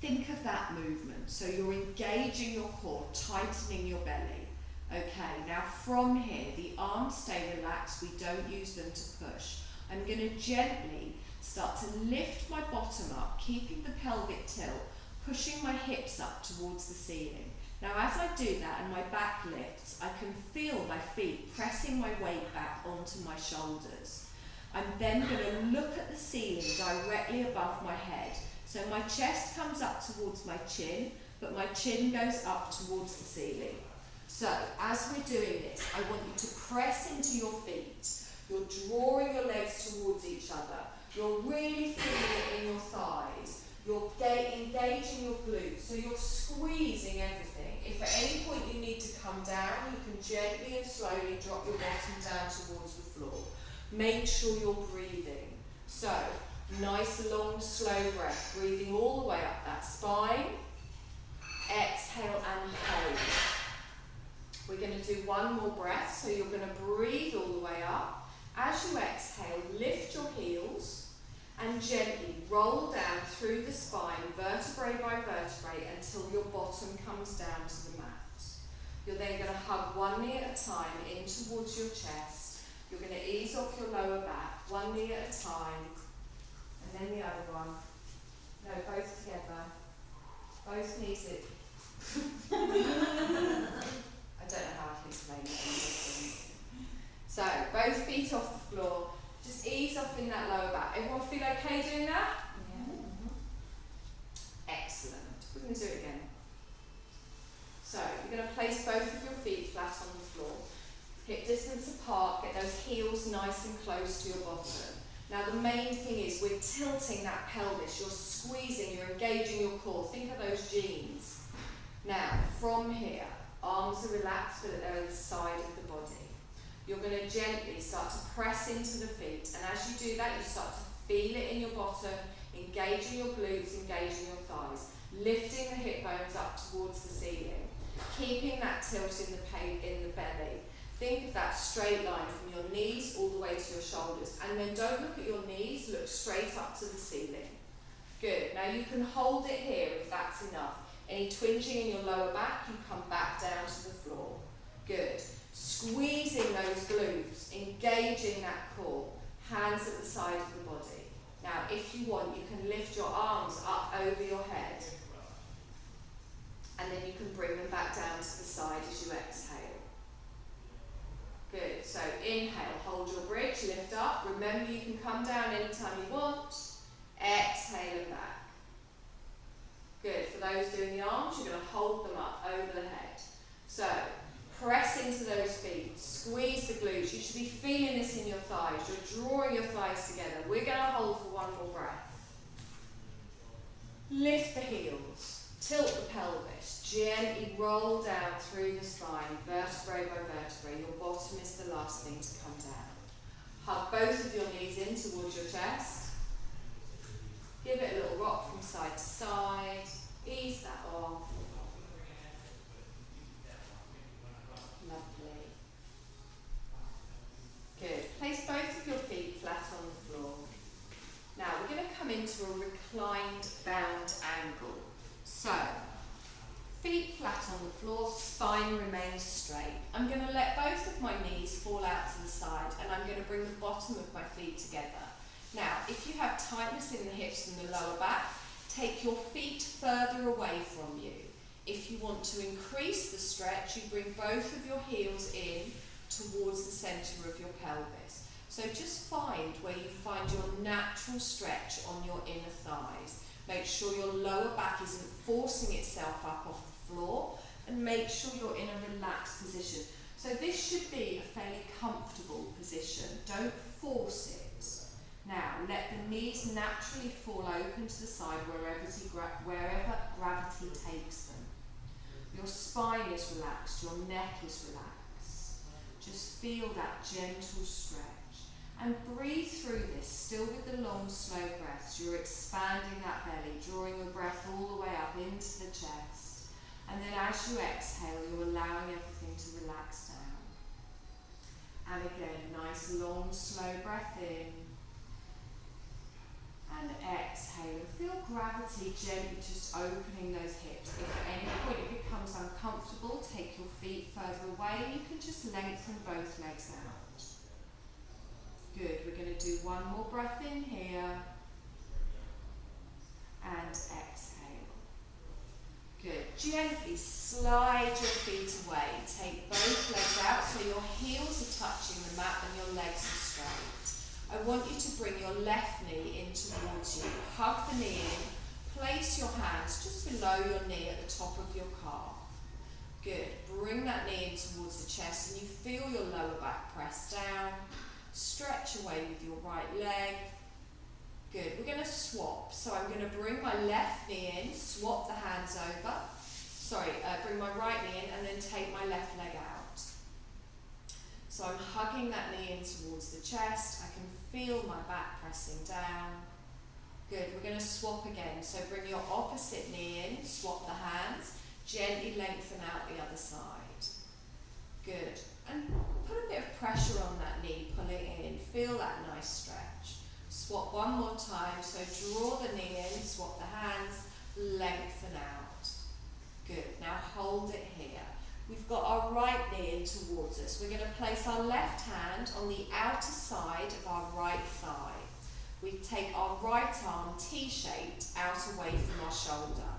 Think of that movement. So you're engaging your core, tightening your belly. Okay, now from here, the arms stay relaxed, we don't use them to push. I'm going to gently start to lift my bottom up, keeping the pelvic tilt, pushing my hips up towards the ceiling. Now as I do that and my back lifts, I can feel my feet pressing my weight back onto my shoulders. I'm then going to look at the ceiling directly above my head. So my chest comes up towards my chin, but my chin goes up towards the ceiling. So as we're doing this, I want you to press into your feet. You're drawing your legs towards each other. You're really feeling it in your thighs. You're engaging your glutes, so you're squeezing everything. If at any point you need to come down, you can gently and slowly drop your bottom down towards the floor. Make sure you're breathing. So, nice long slow breath, breathing all the way up that spine. Exhale and hold. We're going to do one more breath, so you're going to breathe all the way up. As you exhale, lift your heels and gently roll down through the spine, vertebrae by vertebrae, until your bottom comes down to the mat. You're then going to hug one knee at a time in towards your chest. You're going to ease off your lower back, one knee at a time, and then the other one. No, both together. Both knees in. I don't know how I can explain it. So, both feet off the floor. Just ease off in that lower back. Everyone feel okay doing that? Yeah. Excellent. We're going to do it again. So, you're going to place both of your feet flat on the floor. Hip distance apart, get those heels nice and close to your bottom. Now the main thing is we're tilting that pelvis, you're squeezing, you're engaging your core. Think of those jeans. Now, from here, arms are relaxed but they're at the side of the body. You're going to gently start to press into the feet, and as you do that, you start to feel it in your bottom, engaging your glutes, engaging your thighs, lifting the hip bones up towards the ceiling, keeping that tilt in the belly. Think of that straight line from your knees all the way to your shoulders, and then don't look at your knees, look straight up to the ceiling. Good. Now you can hold it here if that's enough. Any twinging in your lower back, you come back down to the floor. Good. Squeezing those glutes, engaging that core, hands at the side of the body. Now if you want, you can lift your arms up over your head, and then you can bring them back down to the side as you exhale. Good, so inhale, hold your bridge, lift up. Remember you can come down anytime you want. Exhale and back. Good, for those doing the arms, you're going to hold them up over the head. So, press into those feet, squeeze the glutes. You should be feeling this in your thighs. You're drawing your thighs together. We're going to hold for one more breath. Lift the heels, tilt the pelvis. Gently roll down through the spine, vertebrae by vertebrae. Your bottom is the last thing to come down. Hug both of your knees in towards your chest. Give it a little rock from side to side. Ease that off. Lovely. Good. Place both of your feet flat on the floor. Now we're going to come into a reclined bound angle. So, feet flat on the floor, spine remains straight. I'm going to let both of my knees fall out to the side, and I'm going to bring the bottom of my feet together. Now, if you have tightness in the hips and the lower back, take your feet further away from you. If you want to increase the stretch, you bring both of your heels in towards the centre of your pelvis. So just find where you find your natural stretch on your inner thighs. Make sure your lower back isn't forcing itself up off the floor, and make sure you're in a relaxed position. So this should be a fairly comfortable position. Don't force it. Now, let the knees naturally fall open to the side wherever gravity takes them. Your spine is relaxed, your neck is relaxed. Just feel that gentle stretch. And breathe through this, still with the long, slow breaths. You're expanding that belly, drawing your breath all the way up into the chest. And then as you exhale, you're allowing everything to relax down. And again, nice, long, slow breath in. And exhale. Feel gravity gently just opening those hips. If at any point it becomes uncomfortable, take your feet further away and you can just lengthen both legs out. Good. We're going to do one more breath in here. And exhale. Good. Gently slide your feet away. Take both legs out so your heels are touching the mat and your legs are straight. I want you to bring your left knee in towards you. Hug the knee in. Place your hands just below your knee at the top of your calf. Good. Bring that knee in towards the chest and you feel your lower back press down. Stretch away with your right leg. Good. We're going to swap. So I'm going to bring my left knee in, swap the hands over. Bring my right knee in and then take my left leg out. So I'm hugging that knee in towards the chest. I can feel my back pressing down. Good. We're going to swap again. So bring your opposite knee in, swap the hands, gently lengthen out the other side. Good. And put a bit of pressure on that knee, pull it in. Feel that nice stretch. Swap one more time. So draw the knee in, swap the hands, lengthen out. Good. Now hold it here. We've got our right knee in towards us. We're going to place our left hand on the outer side of our right thigh. We take our right arm T-shaped out away from our shoulder.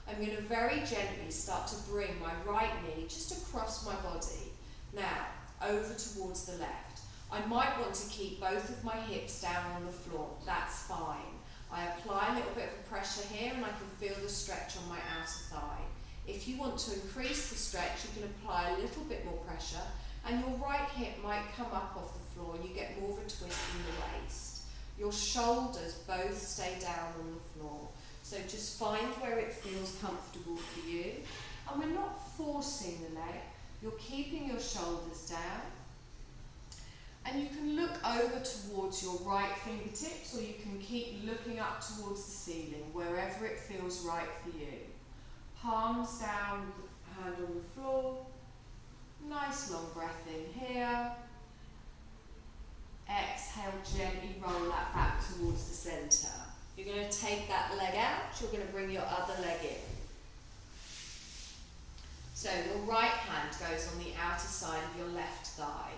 I'm going to very gently start to bring my right knee just across my body. Now, over towards the left. I might want to keep both of my hips down on the floor. That's fine. I apply a little bit of pressure here and I can feel the stretch on my outer thigh. If you want to increase the stretch, you can apply a little bit more pressure and your right hip might come up off the floor and you get more of a twist in the waist. Your shoulders both stay down on the floor. So just find where it feels comfortable for you. And we're not forcing the leg. You're keeping your shoulders down. And you can look over towards your right fingertips or you can keep looking up towards the ceiling, wherever it feels right for you. Palms down with the hand on the floor. Nice long breath in here. Exhale, gently roll that back towards the centre. You're going to take that leg out, you're going to bring your other leg in. So your right hand goes on the outer side of your left thigh.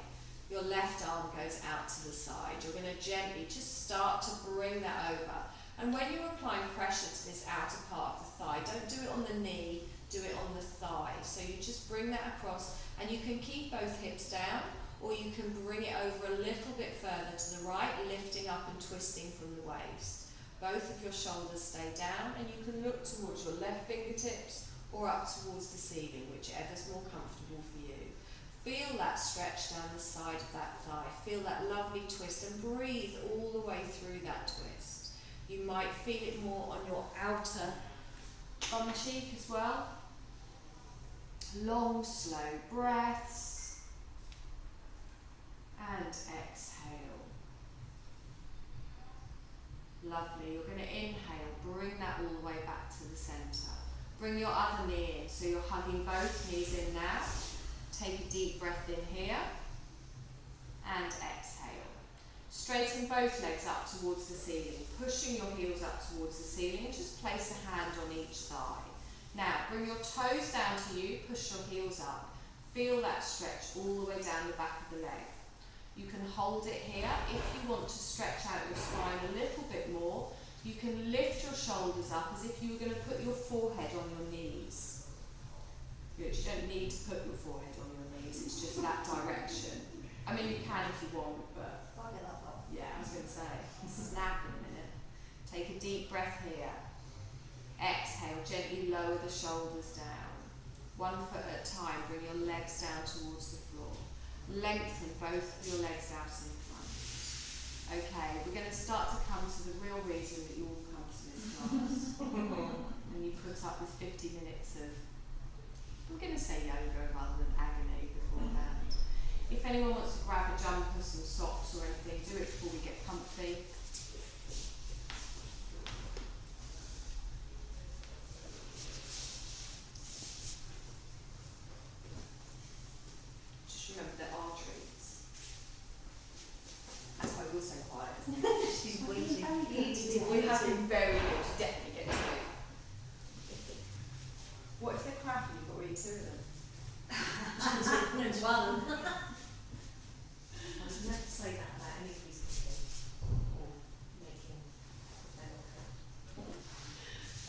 Your left arm goes out to the side. You're going to gently just start to bring that over. And when you're applying pressure to this outer part of the thigh, don't do it on the knee, do it on the thigh. So you just bring that across and you can keep both hips down or you can bring it over a little bit further to the right, lifting up and twisting from the waist. Both of your shoulders stay down and you can look towards your left fingertips or up towards the ceiling, whichever's more comfortable for you. Feel that stretch down the side of that thigh. Feel that lovely twist and breathe all the way through that twist. You might feel it more on your outer bum cheek as well. Long, slow breaths. And exhale. Lovely. You're going to inhale. Bring that all the way back to the centre. Bring your other knee in. So you're hugging both knees in now. Take a deep breath in here. And exhale. Straighten both legs up towards the ceiling. Pushing your heels up towards the ceiling. Just place a hand on each thigh. Now, bring your toes down to you. Push your heels up. Feel that stretch all the way down the back of the leg. You can hold it here. If you want to stretch out your spine a little bit more, you can lift your shoulders up as if you were going to put your forehead on your knees. Good. You don't need to put your forehead on your knees, it's just that direction. I mean, you can if you want, but yeah, I was going to say, snap in a minute. Take a deep breath here. Exhale, gently lower the shoulders down. 1 foot at a time, bring your legs down towards the floor. Lengthen both of your legs out in front. Okay, we're going to start to come to the real reason that you all come to this class. And you put up with 50 minutes of, I'm going to say yoga rather than agony beforehand. If anyone wants to grab a jumper, some socks or anything, do it before we get comfy. Just remember there are treats. That's why we're so quiet, isn't it? She's waiting. We have been very good to definitely get to it. What if they're crap and you've got to eat two of them? No, it's one. I should never say that about any piece of cooking or making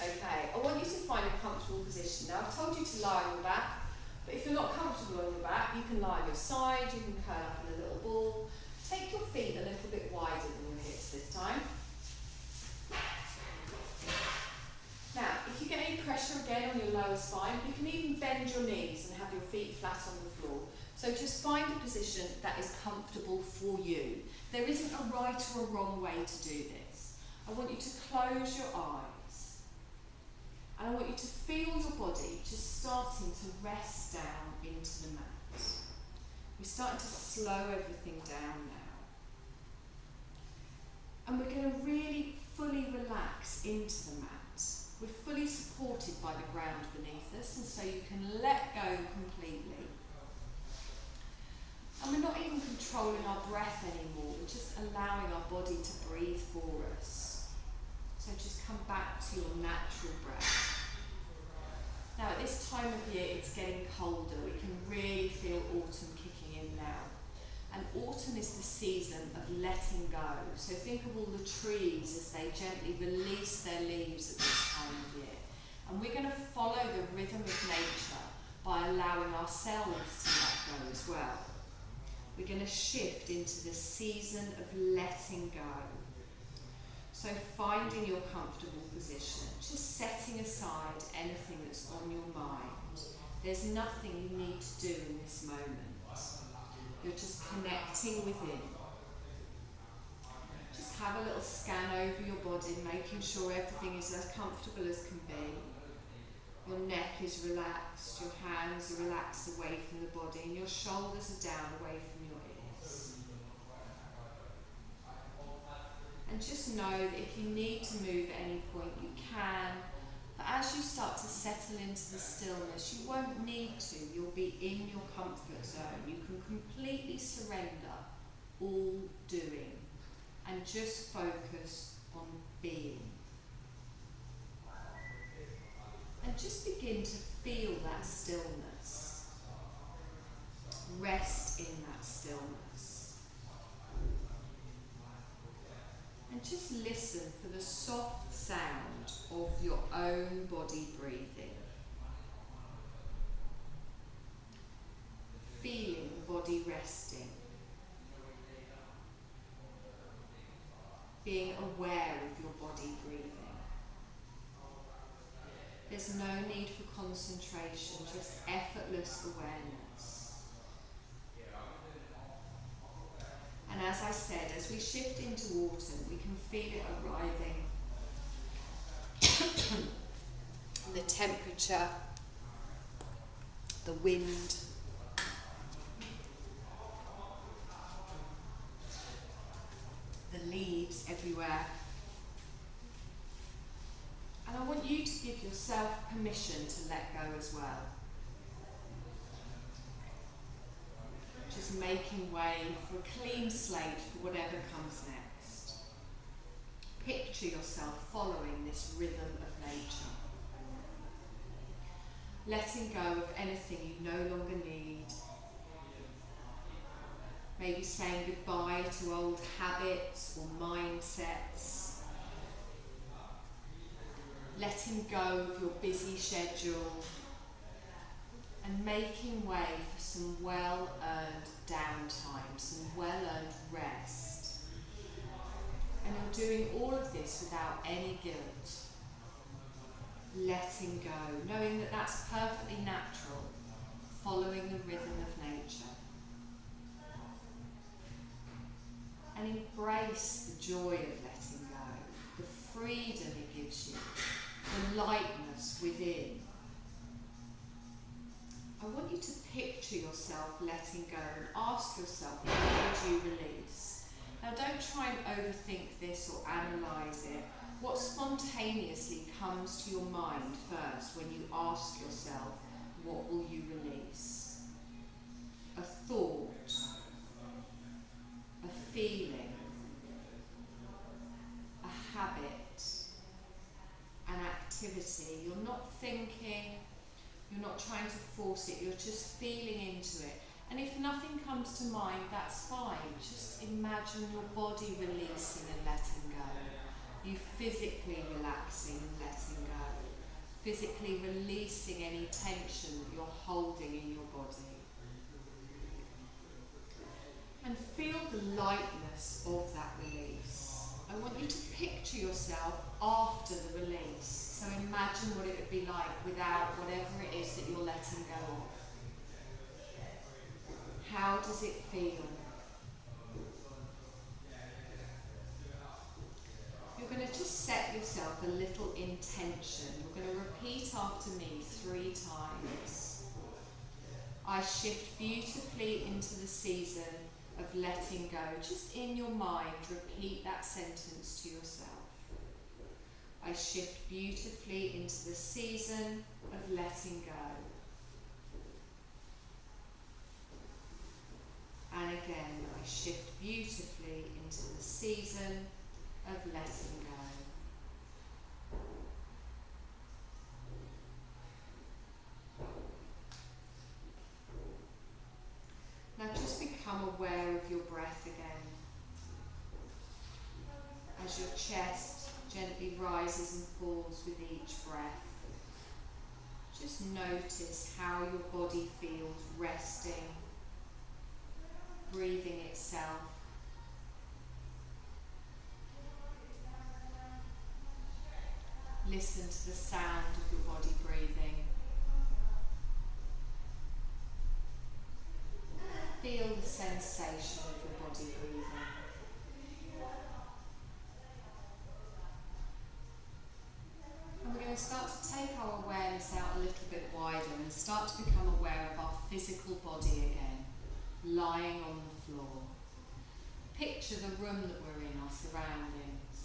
Okay, I want you to find a comfortable position. Now I've told you to lie on your back, but if you're not comfortable on your back, you can lie on your side, you can curl up in a little ball. Take your feet a little bit wider than your hips this time. Now, if you get any pressure again on your lower spine, you can even bend your knees and have your feet flat on the floor. So just find a position that is comfortable for you. There isn't a right or a wrong way to do this. I want you to close your eyes. And I want you to feel your body just starting to rest down into the mat. We're starting to slow everything down now. And we're going to really fully relax into the mat. We're fully supported by the ground beneath us, and so you can let go completely. And we're not even controlling our breath anymore, we're just allowing our body to breathe for us. So just come back to your natural breath. Now at this time of year it's getting colder, we can really feel autumn kicking in now. And autumn is the season of letting go. So think of all the trees as they gently release their leaves at this time of year. And we're going to follow the rhythm of nature by allowing ourselves to let go as well. We're going to shift into the season of letting go. So finding your comfortable position, just setting aside anything that's on your mind. There's nothing you need to do in this moment. You're just connecting within. Just have a little scan over your body, making sure everything is as comfortable as can be. Your neck is relaxed, your hands are relaxed away from the body, and your shoulders are down away from your ears. And just know that if you need to move at any point, you can. But as you start to settle into the stillness, you won't need to. You'll be in your comfort zone. You can completely surrender all doing and just focus on being. And just begin to feel that stillness. Rest in that stillness. And just listen for the soft sound of your own body breathing. Feeling the body resting. Being aware of your body breathing. There's no need for concentration, just effortless awareness. And as I said, as we shift into autumn, we can feel it arriving. The temperature, the wind, the leaves everywhere. And I want you to give yourself permission to let go as well. Just making way for a clean slate for whatever comes next. Picture yourself following this rhythm of nature. Letting go of anything you no longer need. Maybe saying goodbye to old habits or mindsets. Letting go of your busy schedule. And making way for some well-earned downtime, some well-earned rest. And you're doing all of this without any guilt. Letting go, knowing that that's perfectly natural, following the rhythm of nature. and embrace the joy of letting go, the freedom it gives you, the lightness within. I want you to picture yourself letting go and ask yourself, what would you release? Now don't try and overthink this or analyse it. What spontaneously comes to your mind first when you ask yourself, what will you release? A thought, a feeling, a habit, an activity. You're not thinking, you're not trying to force it, you're just feeling into it. And if nothing comes to mind, that's fine. Just imagine your body releasing and letting go. You physically relaxing and letting go. Physically releasing any tension that you're holding in your body. And feel the lightness of that release. I want you to picture yourself after the release. So imagine what it would be like without whatever it is that you're letting go of. How does it feel? You're going to just set yourself a little intention. You're going to repeat after me 3 times. I shift beautifully into the season of letting go. Just in your mind, repeat that sentence to yourself. I shift beautifully into the season of letting go. And again, I shift beautifully into the season of letting go. Now just become aware of your breath again. As your chest gently rises and falls with each breath. Just notice how your body feels resting, breathing itself. Listen to the sound of your body breathing. Feel the sensation of your body breathing. And we're going to start to take our awareness out a little bit wider and start to become aware of our physical body again, lying on the floor. Picture the room that we're in, our surroundings.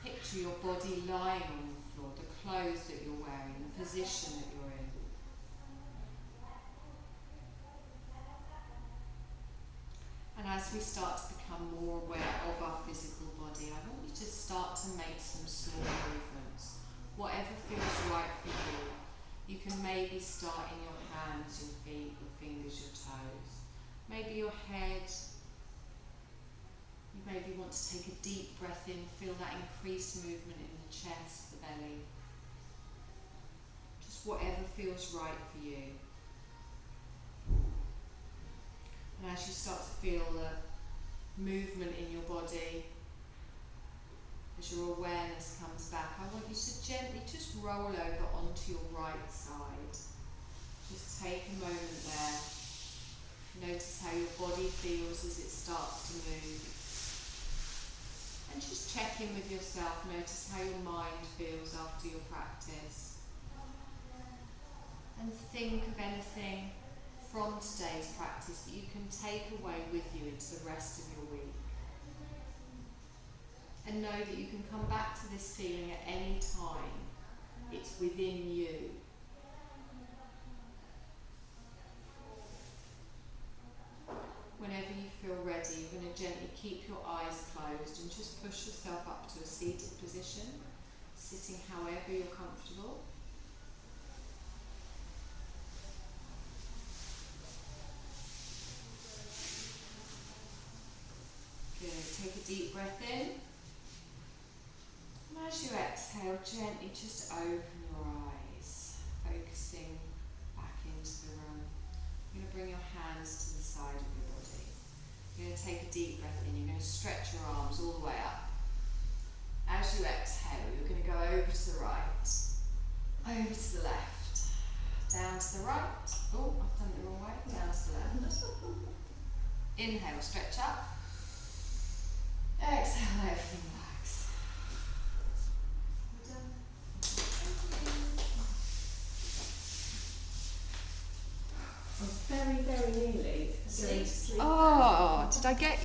Picture your body lying on the floor, the clothes that you're wearing, the position that you're in. And as we start to become more aware of our physical body, I want you to start to make some small movements, whatever feels right for you. You can maybe start in your hands, your feet, your fingers, your toes. Maybe your head. You maybe want to take a deep breath in, feel that increased movement in the chest, the belly. Just whatever feels right for you. And as you start to feel the movement in your body, as your awareness comes back, I want you to gently just roll over onto your right side. Just take a moment there. Notice how your body feels as it starts to move. And just check in with yourself. Notice how your mind feels after your practice. And think of anything from today's practice that you can take away with you into the rest of your week. And know that you can come back to this feeling at any time. It's within you. Whenever you feel ready, you're going to gently keep your eyes closed and just push yourself up to a seated position, sitting however you're comfortable. Good. Take a deep breath in. And as you exhale, gently just open your eyes, focusing back into the room. You're going to bring your hands to the side of your body. You're going to take a deep breath in. You're going to stretch your arms all the way up. As you exhale, you're going to go over to the right, over to the left, down to the right. Oh, I've done it the wrong way. Down to the left. Inhale, stretch up. Exhale, let everything relax. We're done. Very, very nearly. Oh, did I get